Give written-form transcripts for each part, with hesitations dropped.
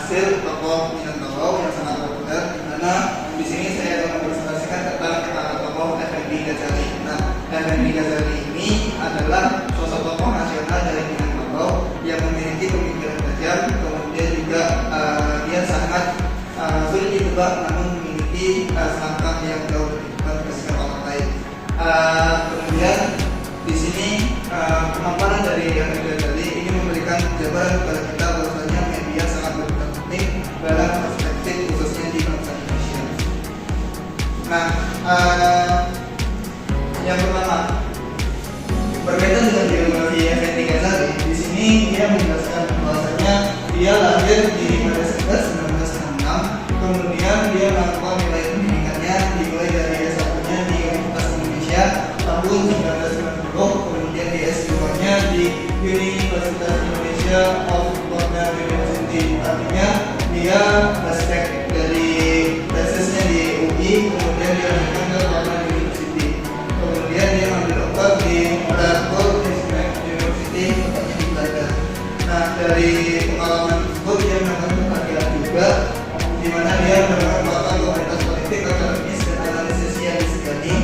hasil tokoh Minangkabau yang sangat populer, di mana di sini saya akan mempresentasikan tentang tokoh Effendi Ghazali. Nah, Effendi Ghazali ini adalah sosok tokoh nasional dari Minangkabau yang memiliki pemikiran tajam, kemudian juga dia sangat sulit ditebak, namun memiliki selangkah yang jauh lebih depan ke orang lain. Kemudian di sini pemaparan dari Effendi Ghazali ini memberikan jawaban kepada kita bahwasanya media sangat berperan penting dalam perspektif khususnya di bangsa Indonesia. Nah, yang pertama berkaitan dengan biografi Effendi Ghazali, di sini dia menjelaskan bahwasanya dia lahir di pada 1966, kemudian dia melakukan nilai pendidikannya dimulai dari S1-nya di Universitas Indonesia tahun 1990, kemudian di S2-nya di Universitas Indonesia of Cornell University. Artinya dia aspek dari tesisnya di UI, kemudian dia lanjutkan ke Cornell University, kemudian dia ambil dokter di Radboud University tempatnya di Belanda. Nah, dari pengalaman tersebut dia melakukan pengkajian juga, di mana dia melakukan komunitas politik, akademis, dan analisis yang disegani,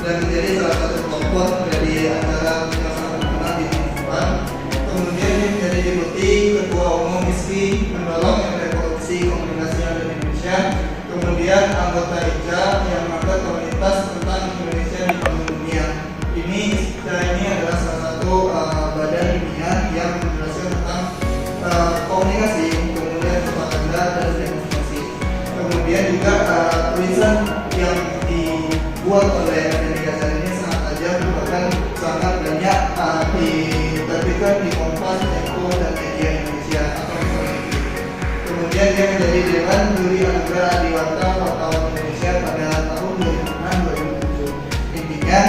dan menjadi salah satu tokoh dari acara yang sangat terkenal di Taiwan. Kemudian dia menjadi deputi ketua umum MISPI mendorong revolusi komunikasi yang ada di Indonesia. Kemudian anggota IJA yang mengangkat komunitas tentang Indonesia di panggung dunia. Ini adalah salah satu badan dunia yang menjelaskan tentang komunikasi, kemudian propaganda dan demonstrasi. Kemudian juga tulisan yang dibuat oleh Effendi Ghazali ini sangat tajam, bahkan sangat banyak diterbitkan di Kompas, Tempo, dan media Indonesia atau Metro. Kemudian dia menjadi Dewan Juri Anugerah Adiwarta Wartawan Indonesia pada tahun 2006-2007. Intinya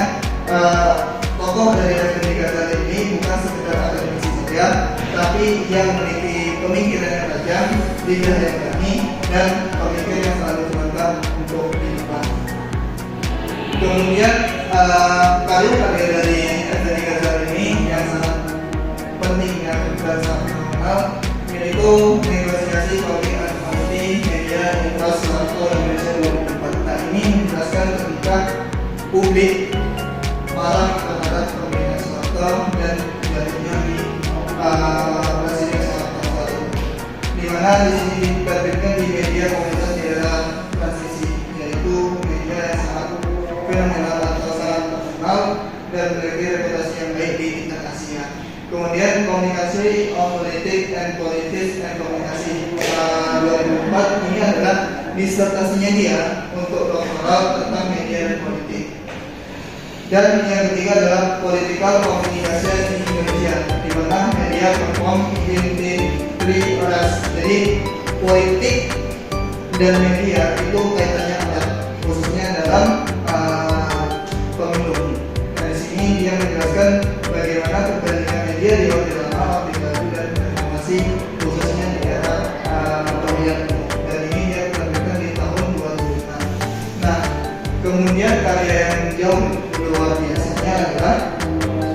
tokoh dari Effendi Ghazali ini bukan sekedar akademisi saja, tapi yang memiliki pemikiran yang tajam, lidah yang berani, dan pemikiran yang selalu semangat untuk di depan. Kemudian karya dari Effendi Ghazali ini yang sangat penting dan sangat fenomenal, yaitu negosiasi politik anti media infrastruktur Indonesia 2004. Nah, ini menjelaskan ketika publik marah terhadap pemerintahan Soeharto dan jatuhnya di Presiden Soeharto, di mana di sini diterbitkan di media komunitas di era transisi, yaitu media yang sangat fenomenal atau sangat terkenal dan memiliki reputasi yang baik di tingkat Asia. Kemudian komunikasi on politik and politics and komunikasi 2004 ini adalah disertasinya dia untuk doktoral tentang media dan politik. Dan yang ketiga adalah political communication in Indonesia, di mana media perform in the three areas. Jadi politik dan media itu kaitannya erat, khususnya dalam pemilu. Nah, di sini dia menjelaskan bagaimana perbandingan media di orde lama, orde baru, dan informasi khususnya di era pemilihan. Dan ini dia menerbitkan di tahun 2006. Nah, kemudian karya yang jauh luar biasanya adalah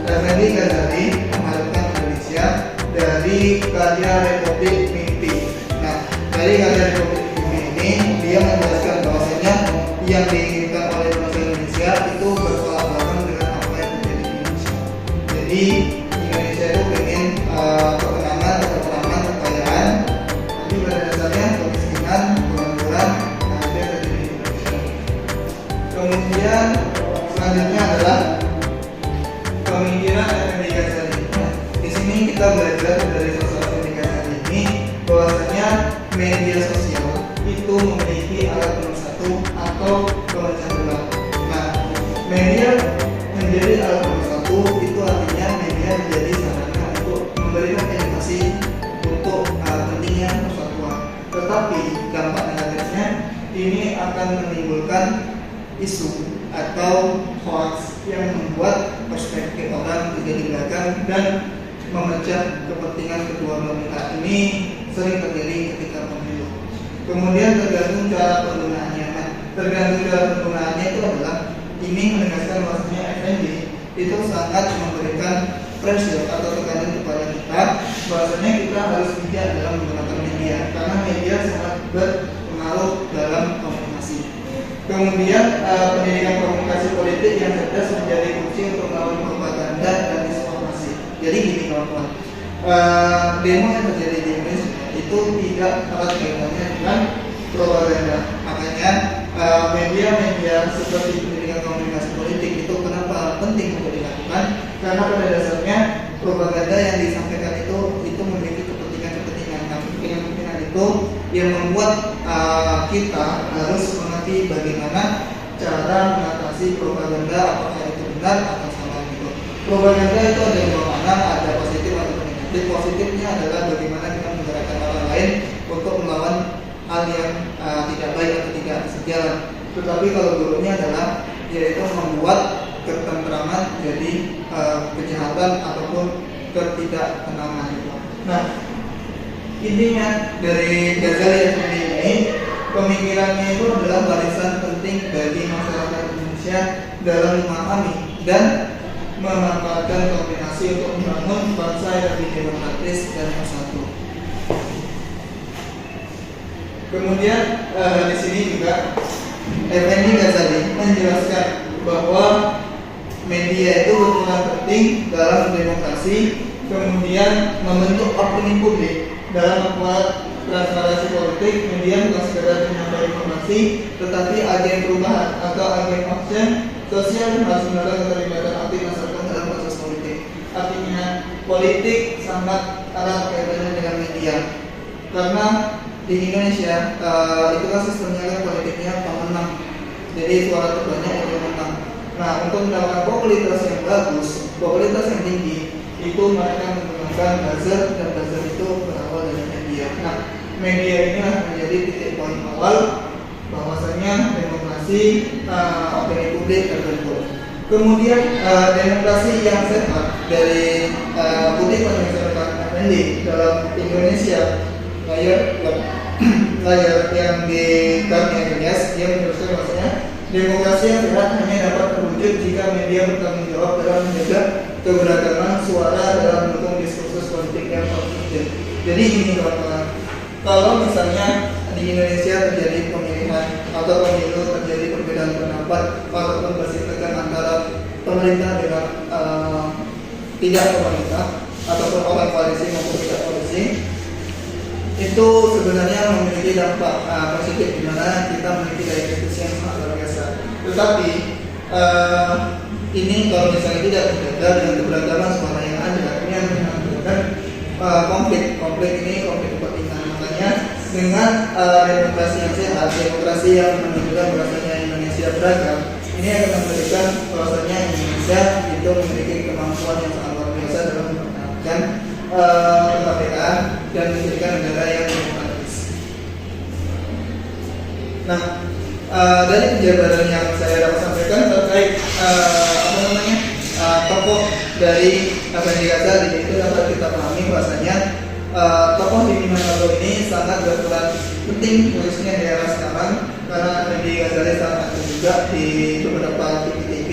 Effendi Ghazali mengharumkan Indonesia dari karya Republik Mimpi. Nah, dari karya Republik Mimpi ini dia menjelaskan bahwasanya yang diinginkan oleh bangsa Indonesia itu bertolak belakang dengan apa yang terjadi di Indonesia. Jadi Indonesia itu ingin ketenangan, ketenangan, kekayaan, tapi pada dasarnya kemiskinan, pengangguran, nah itu yang terjadi di Indonesia. Kemudian selanjutnya adalah pemikiran Effendi Ghazali. Di sini kita belajar dari sosok Effendi Ghazali ini bahwasanya media sosial itu memiliki alat nomor satu atau pemecah belah. Nah, media menjadi alat nomor satu itu artinya media menjadi sarana untuk memberikan edukasi untuk pentingnya persatuan. Tetapi dampak negatifnya ini akan menimbulkan isu atau hoax yang membuat perspektif orang menjadi belakang dan memecah kepentingan kedua belah pihak. Ini sering terjadi ketika pemilu. Kemudian tergantung cara penggunaannya. Tergantung cara penggunaannya itu adalah ini menegaskan bahwasanya Effendi itu sangat memberikan pressure atau tekanan kepada kita bahwasanya kita harus bijak dalam menggunakan media karena media sangat berpengaruh dalam komunikasi. Kemudian pendidikan komunikasi politik yang cerdas menjadi kunci untuk melawan propaganda dan disinformasi. Jadi gini kawan-kawan, demo yang terjadi di Indonesia itu tidak erat kaitannya dengan propaganda. Makanya media-media seperti pendidikan komunikasi politik itu kenapa penting untuk dilakukan? Karena pada dasarnya propaganda yang disampaikan itu memiliki kepentingan-kepentingan. Nah, kepentingan itu yang membuat kita harus mengerti bagaimana cara mengatasi propaganda, apakah itu benar atau salah gitu. Propaganda itu ada dua makna, ada positif atau negatif. Positifnya adalah bagaimana kita menggerakkan orang lain untuk melawan hal yang tidak baik atau tidak sejalan. Tetapi kalau buruknya adalah yaitu membuat ketentraman jadi kejahatan ataupun ketidaktenangan itu. Nah, intinya dari Ghazali ini, pemikirannya itu adalah barisan penting bagi masyarakat Indonesia dalam memahami dan memanfaatkan kombinasi untuk membangun bangsa yang lebih demokratis dan bersatu. Kemudian di sini juga Effendi Ghazali menjelaskan bahwa media itu berperan penting dalam demokrasi, kemudian membentuk opini publik dalam membuat transparansi politik. Media bukan sekedar menyampaikan informasi, tetapi agen perubahan atau agen action sosial yang harus mendorong keterlibatan aktif masyarakat dalam proses politik. Artinya politik sangat erat kaitannya dengan media, karena di Indonesia itu kan sistemnya kan politiknya pemenang, jadi suara terbanyak yang menang. Nah, untuk mendapatkan popularitas yang bagus, popularitas yang tinggi, itu mereka menggunakan buzzer, dan buzzer itu berawal dari media. Nah, media ini menjadi titik poin awal bahwasanya demokrasi opini publik terbentuk. Kemudian demokrasi yang sehat dari kutipan yang saya katakan dalam Indonesia layar yang di Karnia Ilyas, dia meneruskan bahwasanya demokrasi yang sehat hanya dapat terwujud jika media bertanggung jawab dalam menjaga keberagaman suara dalam mendukung diskursus politik yang konstruktif. Jadi ini kawan-kawan, kalau misalnya di Indonesia terjadi pemilihan atau pemilu terjadi perbedaan pendapat ataupun bersetekan antara pemerintah dengan tidak pemerintah ataupun oleh koalisi maupun tidak koalisi, itu sebenarnya memiliki dampak positif di mana kita memiliki daya kritis yang sangat luar biasa. Tetapi ini kalau misalnya tidak terjaga dengan keberagaman suara yang ada, ini akan menimbulkan konflik ini konflik kepentingan. Makanya dengan demokrasi yang sehat, demokrasi yang menunjukkan bahwasanya Indonesia beragam, ini akan memberikan bahwasanya Indonesia itu memiliki kemampuan yang sangat luar biasa dalam mempertahankan kemerdekaan dan menjadikan negara yang demokratis. Nah, dari penjabaran yang saya dapat sampaikan terkait tokoh dari Effendi Ghazali, itu dapat kita pahami bahwasanya tokoh di Minangkabau ini sangat berperan penting khususnya di era sekarang, karena Effendi Ghazali sangat aktif juga di beberapa TV,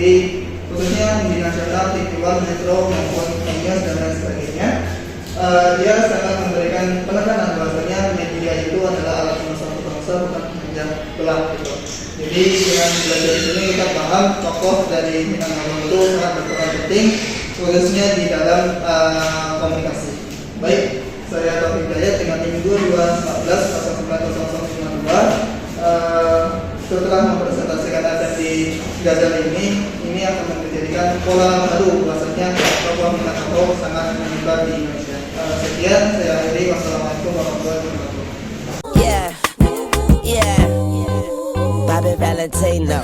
khususnya di nasional, TV One, Metro maupun News dan lain sebagainya. Dia sangat memberikan penekanan bahwasanya media itu adalah alat pemersatu bangsa, bukan hanya belah gitu. Jadi dengan belajar ini kita paham tokoh dari Minangkabau itu sangat berperan penting khususnya di dalam komunikasi. Baik, saya Taufik Hidayat dengan tim 2214090052 setelah mempresentasikan Effendi Ghazali ini akan menjadikan pola baru bahwasanya tokoh Minangkabau sangat menyebar di Indonesia. Sekian, saya akhiri. Wassalamualaikum warahmatullahi wabarakatuh. Yeah, Bobby Valentino.